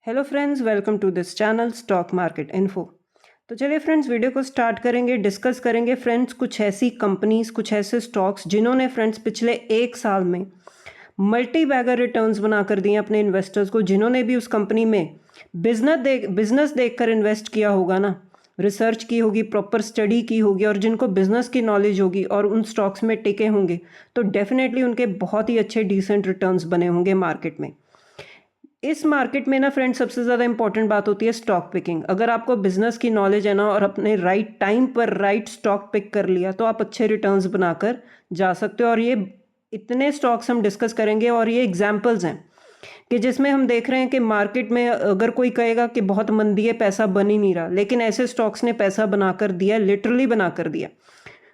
Hello friends, welcome to this channel stock market info. तो चलिए friends, video को start करेंगे। डिस्कस करेंगे फ्रेंड्स कुछ ऐसी कंपनीज, कुछ ऐसे स्टॉक्स जिन्होंने फ्रेंड्स पिछले एक साल में मल्टी बैगर रिटर्न्स बनाकर दिए अपने इन्वेस्टर्स को। जिन्होंने भी उस कंपनी में बिजनेस देखकर इन्वेस्ट किया होगा ना, रिसर्च की होगी, प्रॉपर स्टडी की होगी और जिनको बिजनेस की नॉलेज होगी और उन स्टॉक्स में टिके होंगे, तो डेफिनेटली उनके बहुत ही अच्छे डिसेंट रिटर्न्स बने होंगे मार्केट में। इस मार्केट में ना फ्रेंड्स, सबसे ज़्यादा इंपॉर्टेंट बात होती है स्टॉक पिकिंग। अगर आपको बिजनेस की नॉलेज है ना और अपने राइट टाइम पर राइट स्टॉक पिक कर लिया, तो आप अच्छे रिटर्न्स बनाकर जा सकते हो। और ये इतने स्टॉक्स हम डिस्कस करेंगे और ये एग्जांपल्स हैं कि जिसमें हम देख रहे हैं कि मार्केट में अगर कोई कहेगा कि बहुत मंदी है, पैसा बन ही नहीं रहा, लेकिन ऐसे स्टॉक्स ने पैसा बनाकर दिया, लिटरली बनाकर दिया।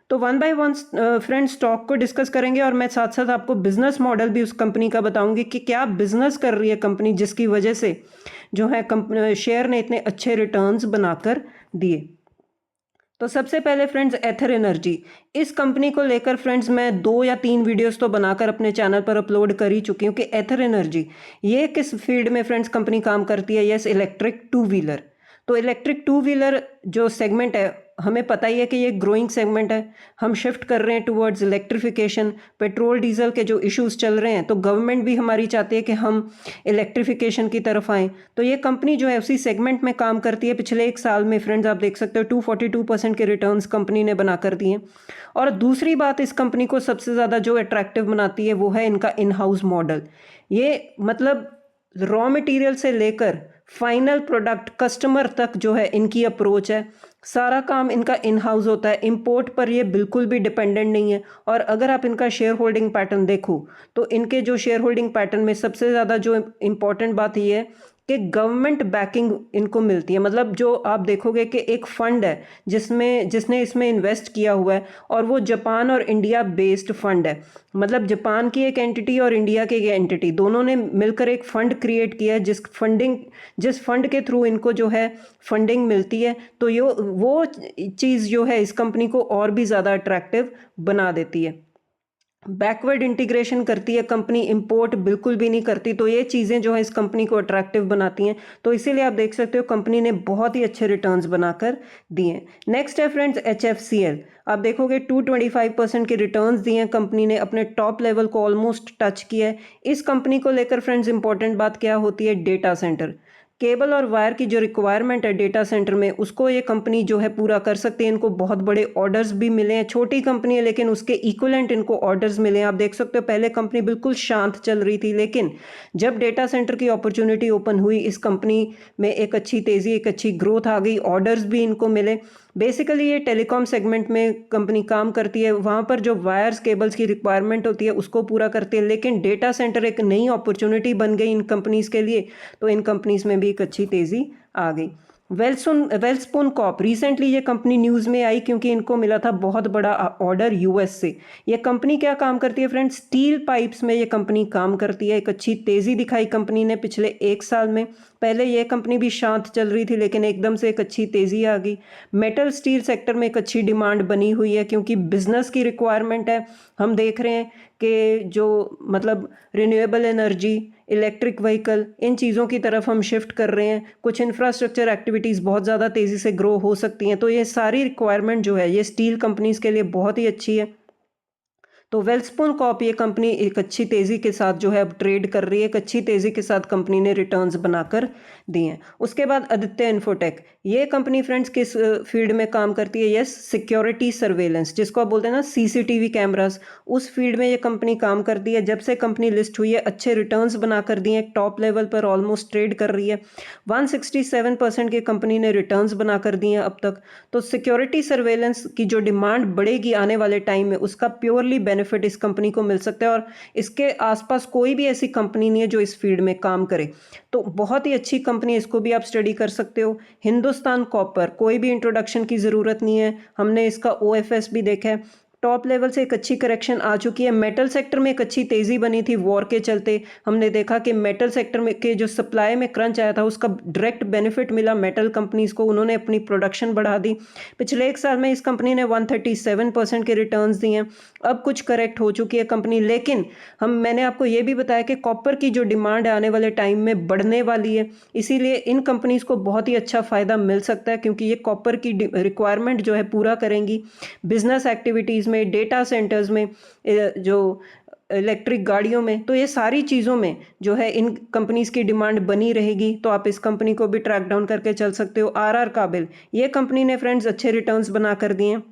तो one by one friend stock को डिस्कस करेंगे और मैं साथ साथ आपको बिजनेस मॉडल भी उस कंपनी का बताऊंगी कि क्या बिजनेस कर रही है कंपनी, जिसकी वजह से जो है शेयर ने इतने अच्छे रिटर्न्स बनाकर दिए। तो सबसे पहले फ्रेंड्स, एथर एनर्जी। इस कंपनी को लेकर फ्रेंड्स मैं 2 या 3 वीडियोस तो बनाकर अपने चैनल पर अपलोड कर ही चुकी हूँ कि एथर एनर्जी ये किस फील्ड में फ्रेंड्स कंपनी काम करती है। Yes, electric two wheeler. तो इलेक्ट्रिक टू व्हीलर जो सेगमेंट है, हमें पता ही है कि ये ग्रोइंग सेगमेंट है। हम शिफ्ट कर रहे हैं टुवर्ड्स इलेक्ट्रिफिकेशन। पेट्रोल डीजल के जो इश्यूज चल रहे हैं, तो गवर्नमेंट भी हमारी चाहती है कि हम इलेक्ट्रिफिकेशन की तरफ आएँ। तो ये कंपनी जो है उसी सेगमेंट में काम करती है। पिछले एक साल में फ्रेंड्स आप देख सकते हो 242% के रिटर्न्स कंपनी ने बना कर दिए। और दूसरी बात, इस कंपनी को सबसे ज़्यादा जो अट्रैक्टिव बनाती है वो है इनका इन हाउस मॉडल। ये मतलब रॉ मटेरियल से लेकर फाइनल प्रोडक्ट कस्टमर तक जो है इनकी अप्रोच है। सारा काम इनका इन हाउस होता है, इंपोर्ट पर ये बिल्कुल भी डिपेंडेंट नहीं है। और अगर आप इनका शेयर होल्डिंग पैटर्न देखो, तो इनके जो शेयर होल्डिंग पैटर्न में सबसे ज़्यादा जो इम्पोर्टेंट बात ये है कि गवर्नमेंट बैकिंग इनको मिलती है। मतलब जो आप देखोगे कि एक फंड है जिसने इसमें इन्वेस्ट किया हुआ है, और वो जापान और इंडिया बेस्ड फंड है। मतलब जापान की एक एंटिटी और इंडिया की एक एंटिटी, दोनों ने मिलकर एक फंड क्रिएट किया है जिस फंड के थ्रू इनको जो है फंडिंग मिलती है। तो ये वो चीज़ जो है इस कंपनी को और भी ज़्यादा अट्रैक्टिव बना देती है। बैकवर्ड इंटीग्रेशन करती है कंपनी, इंपोर्ट बिल्कुल भी नहीं करती। तो ये चीज़ें जो है इस कंपनी को अट्रैक्टिव बनाती हैं। तो इसीलिए आप देख सकते हो कंपनी ने बहुत ही अच्छे रिटर्न्स बनाकर दिए हैं। नेक्स्ट है फ्रेंड्स HFCL। आप देखोगे 225% के रिटर्न्स दिए हैं कंपनी ने, अपने टॉप लेवल को ऑलमोस्ट टच किया है। इस कंपनी को लेकर फ्रेंड्स इंपॉर्टेंट बात क्या होती है, डेटा सेंटर। केबल और वायर की जो रिक्वायरमेंट है डेटा सेंटर में, उसको ये कंपनी जो है पूरा कर सकती है। इनको बहुत बड़े ऑर्डर्स भी मिले हैं। छोटी कंपनी है लेकिन उसके इक्विवेलेंट इनको ऑर्डर्स मिले हैं। आप देख सकते हो पहले कंपनी बिल्कुल शांत चल रही थी, लेकिन जब डेटा सेंटर की अपॉर्चुनिटी ओपन हुई, इस कंपनी में एक अच्छी तेज़ी, एक अच्छी ग्रोथ आ गई, ऑर्डर्स भी इनको मिले। बेसिकली ये टेलीकॉम सेगमेंट में कंपनी काम करती है। वहाँ पर जो वायर्स केबल्स की रिक्वायरमेंट होती है उसको पूरा करती है, लेकिन डेटा सेंटर एक नई अपॉर्चुनिटी बन गई इन कंपनीज़ के लिए। तो इन कंपनीज़ में भी एक अच्छी तेज़ी आ गई। वेलस्पून कॉर्प, रिसेंटली ये कंपनी न्यूज़ में आई क्योंकि इनको मिला था बहुत बड़ा ऑर्डर यूएस से। ये कंपनी क्या काम करती है फ्रेंड्स, स्टील पाइप्स में ये कंपनी काम करती है। एक अच्छी तेज़ी दिखाई कंपनी ने पिछले एक साल में। पहले ये कंपनी भी शांत चल रही थी, लेकिन एकदम से एक अच्छी तेज़ी आ गई। मेटल स्टील सेक्टर में एक अच्छी डिमांड बनी हुई है क्योंकि बिजनेस की रिक्वायरमेंट है। हम देख रहे हैं कि जो मतलब रिन्यूएबल एनर्जी, इलेक्ट्रिक व्हीकल, इन चीज़ों की तरफ हम शिफ्ट कर रहे हैं। कुछ इंफ्रास्ट्रक्चर एक्टिविटीज़ बहुत ज़्यादा तेज़ी से ग्रो हो सकती हैं। तो ये सारी रिक्वायरमेंट जो है ये स्टील कंपनीज़ के लिए बहुत ही अच्छी है। तो वेलस्पून कॉर्प ये कंपनी एक अच्छी तेज़ी के साथ जो है अब ट्रेड कर रही है। एक अच्छी तेज़ी के साथ कंपनी ने रिटर्न्स बनाकर दिए हैं। उसके बाद आदित्य इन्फोटेक, ये कंपनी फ्रेंड्स किस फील्ड में काम करती है, यस, सिक्योरिटी सर्वेलेंस, जिसको आप बोलते हैं ना सीसीटीवी कैमरास, उस फील्ड में ये कंपनी काम करती है। जब से कंपनी लिस्ट हुई है अच्छे रिटर्न्स बनाकर दिए हैं, टॉप लेवल पर ऑलमोस्ट ट्रेड कर रही है। 167% की कंपनी ने रिटर्न्स बनाकर दिए हैं अब तक। तो सिक्योरिटी सर्वेलेंस की जो डिमांड बढ़ेगी आने वाले टाइम में, उसका प्योरली बेनिफिट इस कंपनी को मिल सकता है। और इसके आसपास कोई भी ऐसी कंपनी नहीं है जो इस फील्ड में काम करे। तो बहुत ही अच्छी कंपनी है, इसको भी आप स्टडी कर सकते हो। हिंदुस्तान कॉपर, कोई भी इंट्रोडक्शन की ज़रूरत नहीं है, हमने इसका OFS भी देखा है। टॉप लेवल से एक अच्छी करेक्शन आ चुकी है। मेटल सेक्टर में एक अच्छी तेज़ी बनी थी वॉर के चलते। हमने देखा कि मेटल सेक्टर में के जो सप्लाई में क्रंच आया था उसका डायरेक्ट बेनिफिट मिला मेटल कंपनीज को, उन्होंने अपनी प्रोडक्शन बढ़ा दी। पिछले एक साल में इस कंपनी ने 137% के रिटर्न्स दिए हैं। अब कुछ करेक्ट हो चुकी है कंपनी, लेकिन मैंने आपको ये भी बताया कि कॉपर की जो डिमांड है आने वाले टाइम में बढ़ने वाली है, इसीलिए इन कंपनीज को बहुत ही अच्छा फ़ायदा मिल सकता है, क्योंकि ये कॉपर की रिक्वायरमेंट जो है पूरा करेंगी बिजनेस एक्टिविटीज़ में, डेटा सेंटर्स में, जो इलेक्ट्रिक गाड़ियों में। तो ये सारी चीज़ों में जो है इन कंपनीज़ की डिमांड बनी रहेगी। तो आप इस कंपनी को भी ट्रैक डाउन करके चल सकते हो। आर काबिल, ये कंपनी ने फ्रेंड्स अच्छे रिटर्न्स बना कर दिए हैं,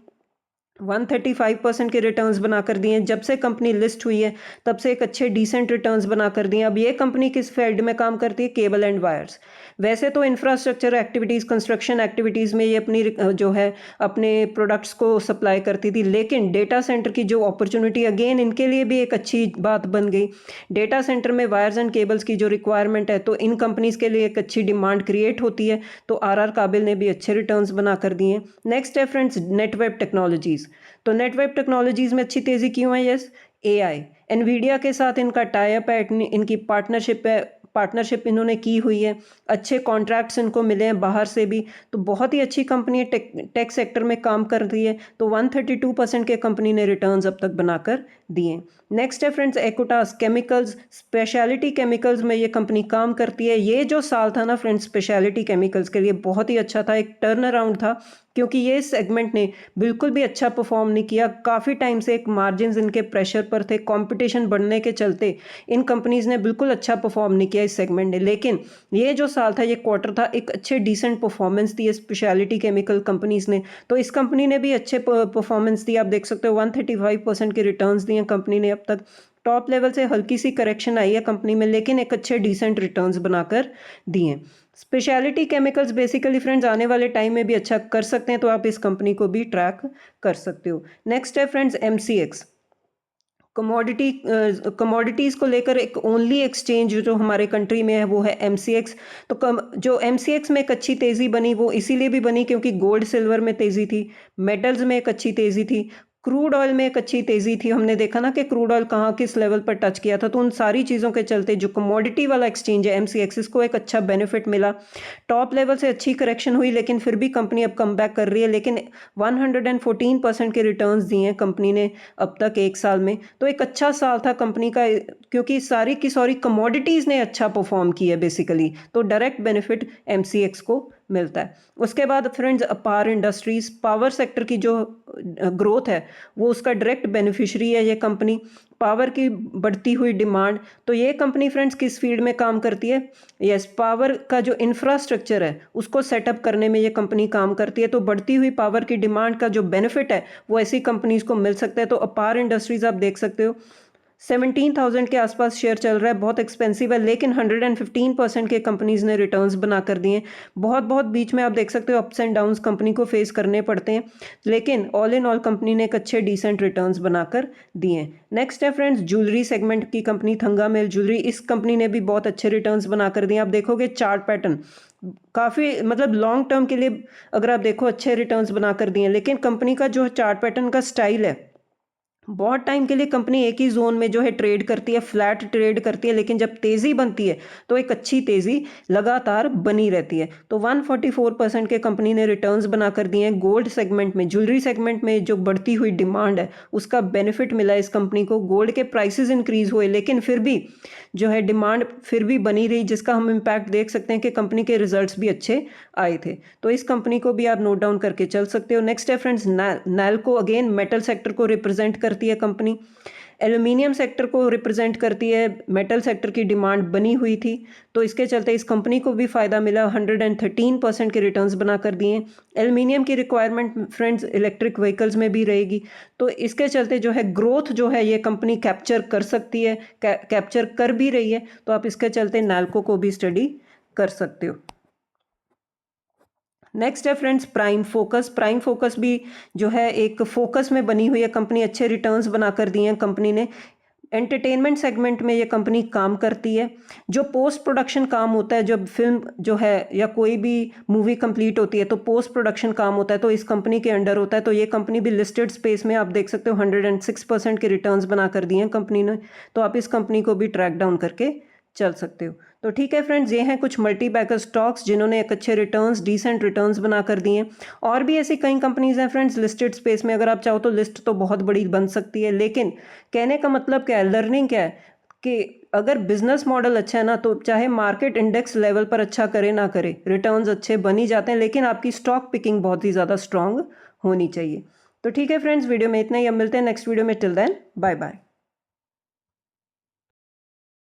135% के रिटर्न्स बना कर दिए हैं। जब से कंपनी लिस्ट हुई है तब से एक अच्छे डिसेंट रिटर्न्स बना कर दिए हैं। अब ये कंपनी किस फील्ड में काम करती है? Cable and wires. वैसे तो इंफ्रास्ट्रक्चर एक्टिविटीज़, कंस्ट्रक्शन एक्टिविटीज़ में ये अपनी जो है अपने प्रोडक्ट्स को सप्लाई करती थी, लेकिन डेटा सेंटर की जो अपॉर्चुनिटी अगेन इनके लिए भी एक अच्छी बात बन गई। डेटा सेंटर में वायर्स एंड केबल्स की जो रिक्वायरमेंट है तो इन कंपनीज़ के लिए एक अच्छी डिमांड क्रिएट होती है। तो आर काबिल ने भी अच्छे रिटर्न्स बना कर दिए। नेक्स्ट है फ्रेंड्स नेटवेब टेक्नोलॉजीज़। तो नेटवेब टेक्नोलॉजीज़ में अच्छी तेज़ी क्यों है? यस, एआई, एनवीडिया के साथ इनका टाई अप है, इनकी पार्टनरशिप है, पार्टनरशिप इन्होंने की हुई है, अच्छे कॉन्ट्रैक्ट्स इनको मिले हैं बाहर से भी। तो बहुत ही अच्छी कंपनी है, टेक सेक्टर में काम कर रही है। तो 132% के कंपनी ने रिटर्न्स अब तक बनाकर दिए। नेक्स्ट है फ्रेंड्स एकोटास केमिकल्स। स्पेशलिटी केमिकल्स में ये कंपनी काम करती है। ये जो साल था ना फ्रेंड्स स्पेशलिटी केमिकल्स के लिए बहुत ही अच्छा था, एक टर्न अराउंड था, क्योंकि ये सेगमेंट ने बिल्कुल भी अच्छा परफॉर्म नहीं किया। काफ़ी टाइम से एक मार्जिन्स इनके प्रेशर पर थे, कंपटीशन बढ़ने के चलते इन कंपनीज़ ने बिल्कुल अच्छा परफॉर्म नहीं किया इस सेगमेंट ने। लेकिन ये जो साल था, ये क्वार्टर था, एक अच्छे डिसेंट परफॉर्मेंस दी है स्पेशलिटी केमिकल कंपनीज़ ने। तो इस कंपनी ने भी अच्छे परफॉर्मेंस दी। आप देख सकते हो 135% के रिटर्न्स दिए कंपनी ने अब तक। टॉप लेवल से हल्की सी करेक्शन आई है कंपनी में, लेकिन एक अच्छे डिसेंट रिटर्न्स बनाकर दिए। स्पेशलिटी केमिकल्स बेसिकली फ्रेंड्स आने वाले टाइम में भी अच्छा कर सकते हैं, तो आप इस कंपनी को भी ट्रैक कर सकते हो। नेक्स्ट है फ्रेंड्स एमसीएक्स। कमोडिटीज़ को लेकर एक ओनली एक्सचेंज जो हमारे कंट्री में है वो है एमसीएक्स। तो जो एमसीएक्स में एक अच्छी तेज़ी बनी वो इसीलिए भी बनी क्योंकि गोल्ड सिल्वर में तेज़ी थी, मेटल्स में एक अच्छी तेज़ी थी, क्रूड ऑयल में एक अच्छी तेज़ी थी। हमने देखा ना कि क्रूड ऑयल कहाँ किस लेवल पर टच किया था। तो उन सारी चीज़ों के चलते जो कमोडिटी वाला एक्सचेंज है एमसीएक्स, इसको एक अच्छा बेनिफिट मिला। टॉप लेवल से अच्छी करेक्शन हुई, लेकिन फिर भी कंपनी अब कम बैक कर रही है। लेकिन 114% के रिटर्न्स दिए हैं कंपनी ने अब तक एक साल में। तो एक अच्छा साल था कंपनी का, क्योंकि सारी की सारी कमोडिटीज़ ने अच्छा परफॉर्म किया बेसिकली। तो डायरेक्ट बेनिफिट एमसीएक्स को मिलता है। उसके बाद फ्रेंड्स अपार इंडस्ट्रीज़, पावर सेक्टर की जो ग्रोथ है वो उसका डायरेक्ट बेनिफिशियरी है ये कंपनी। पावर की बढ़ती हुई डिमांड, तो ये कंपनी फ्रेंड्स किस फील्ड में काम करती है? यस, पावर का जो इंफ्रास्ट्रक्चर है उसको सेटअप करने में ये कंपनी काम करती है। तो बढ़ती हुई पावर की डिमांड का जो बेनिफिट है वो ऐसी कंपनीज को मिल सकता है। तो अपार इंडस्ट्रीज आप देख सकते हो 17,000 के आसपास शेयर चल रहा है, बहुत एक्सपेंसिव है, लेकिन 115% के कंपनीज ने रिटर्न्स बना कर दिए। बहुत बहुत बीच में आप देख सकते हो अप्स एंड डाउन्स कंपनी को फेस करने पड़ते हैं, लेकिन ऑल इन ऑल कंपनी ने एक अच्छे डिसेंट रिटर्न्स बनाकर दिए। नेक्स्ट है फ्रेंड्स ज्वेलरी सेगमेंट की कंपनी थंगामेल ज्वेलरी। इस कंपनी ने भी बहुत अच्छे रिटर्न्स बना कर दिए। आप देखोगे चार्ट पैटर्न काफ़ी मतलब लॉन्ग टर्म के लिए अगर आप देखो अच्छे रिटर्न्स बना कर दिए, लेकिन कंपनी का जो चार्ट पैटर्न का स्टाइल है बहुत टाइम के लिए कंपनी एक ही जोन में जो है ट्रेड करती है, फ्लैट ट्रेड करती है, लेकिन जब तेज़ी बनती है तो एक अच्छी तेज़ी लगातार बनी रहती है। तो 144% के कंपनी ने रिटर्न्स बनाकर दिए हैं। गोल्ड सेगमेंट में, ज्वेलरी सेगमेंट में जो बढ़ती हुई डिमांड है उसका बेनिफिट मिला इस कंपनी को। गोल्ड के प्राइसेस इंक्रीज हुए, लेकिन फिर भी जो है डिमांड फिर भी बनी रही, जिसका हम इम्पैक्ट देख सकते हैं कि कंपनी के रिजल्ट्स भी अच्छे आए थे। तो इस कंपनी को भी आप नोट डाउन करके चल सकते हो। नेक्स्ट है friends NALCO. Again metal sector को रिप्रेजेंट करती है कंपनी, एल्यूमिनियम सेक्टर को रिप्रेजेंट करती है। मेटल सेक्टर की डिमांड बनी हुई थी, तो इसके चलते इस कंपनी को भी फ़ायदा मिला। 113% के रिटर्न्स बना कर दिए। एल्यूमिनियम की रिक्वायरमेंट फ्रेंड्स इलेक्ट्रिक व्हीकल्स में भी रहेगी, तो इसके चलते जो है ग्रोथ जो है ये कंपनी कैप्चर कर सकती है, कैप्चर कर भी रही है। तो आप इसके चलते नैल्को को भी स्टडी कर सकते हो। नेक्स्ट है friends prime focus. Prime focus भी जो है एक फोकस में बनी हुई है कंपनी, अच्छे रिटर्न्स बनाकर दिए हैं कंपनी ने। एंटरटेनमेंट सेगमेंट में ये कंपनी काम करती है। जो पोस्ट प्रोडक्शन काम होता है, जब फिल्म जो है या कोई भी मूवी कंप्लीट होती है तो पोस्ट प्रोडक्शन काम होता है, तो इस कंपनी के अंडर होता है। तो ये कंपनी भी लिस्टेड स्पेस में, आप देख सकते हो 106% के रिटर्न्स बना कर दिए हैं कंपनी ने। तो आप इस कंपनी को भी ट्रैक डाउन करके चल सकते हो। तो ठीक है फ्रेंड्स, ये हैं कुछ मल्टी बैगर स्टॉक्स जिन्होंने एक अच्छे रिटर्न्स, डिसेंट रिटर्न्स बना कर दिए हैं। और भी ऐसी कई कंपनीज हैं फ्रेंड्स लिस्टेड स्पेस में। अगर आप चाहो तो लिस्ट तो बहुत बड़ी बन सकती है, लेकिन कहने का मतलब क्या है, लर्निंग क्या है कि अगर बिजनेस मॉडल अच्छा है ना, तो चाहे मार्केट इंडेक्स लेवल पर अच्छा करे ना करे, रिटर्न्स अच्छे बन ही जाते हैं, लेकिन आपकी स्टॉक पिकिंग बहुत ही ज़्यादा स्ट्रांग होनी चाहिए। तो ठीक है फ्रेंड्स, वीडियो में इतना ही। अब मिलते हैं नेक्स्ट वीडियो में। Till then bye bye.